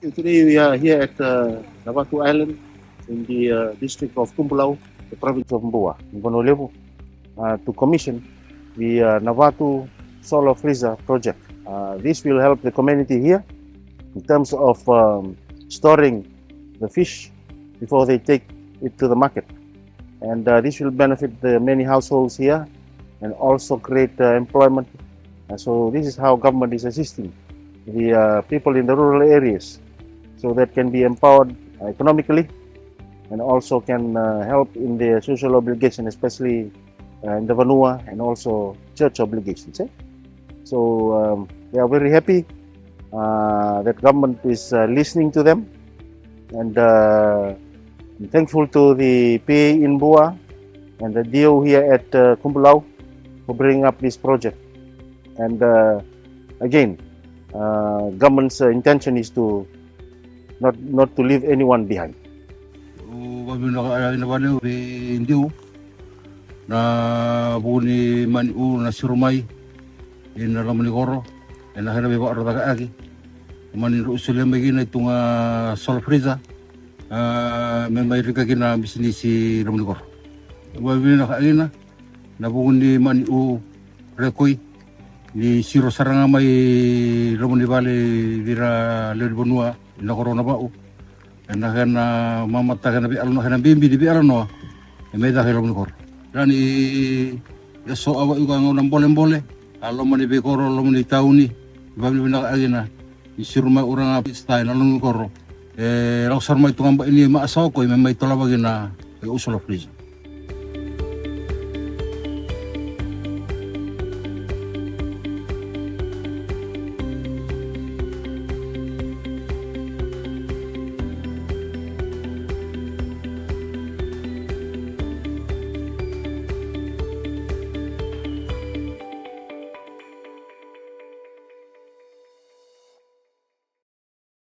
Today we are here at Navatu Island in the district of Kubulau, the province of Mboa, in Bonolevo, to commission the Navatu Solar Freezer project. This will help the community here in terms of storing the fish before they take it to the market. And this will benefit the many households here and also create employment. So this is how government is assisting the people in the rural areas, so that can be empowered economically and also can help in their social obligation, especially in the Vanua and also church obligations. So we are very happy that government is listening to them, and I'm thankful to the PA in Bua and the DO here at Kubulau for bringing up this project. And again, government's intention is to not to leave anyone behind. Na buni mani na surumai ina lamani goro ina hana beba arda ka agi mani usule magina tunga solar freezer me mai rika kina bisnisi lamani goro wabi na kaina na buni mani rekoi ni siro saranga mai lamani vale vira le bonua na corona bau ina hana mama tagana bi alno hana bimbi di bi alno me da lamani goro Rani ya so awa uga ngau bole alo mani be koro lo mani tauni babli bina agina isiruma urang api style alo koro lausar mai tungamba ini ma asaw ko mai tola bagina usolo freeze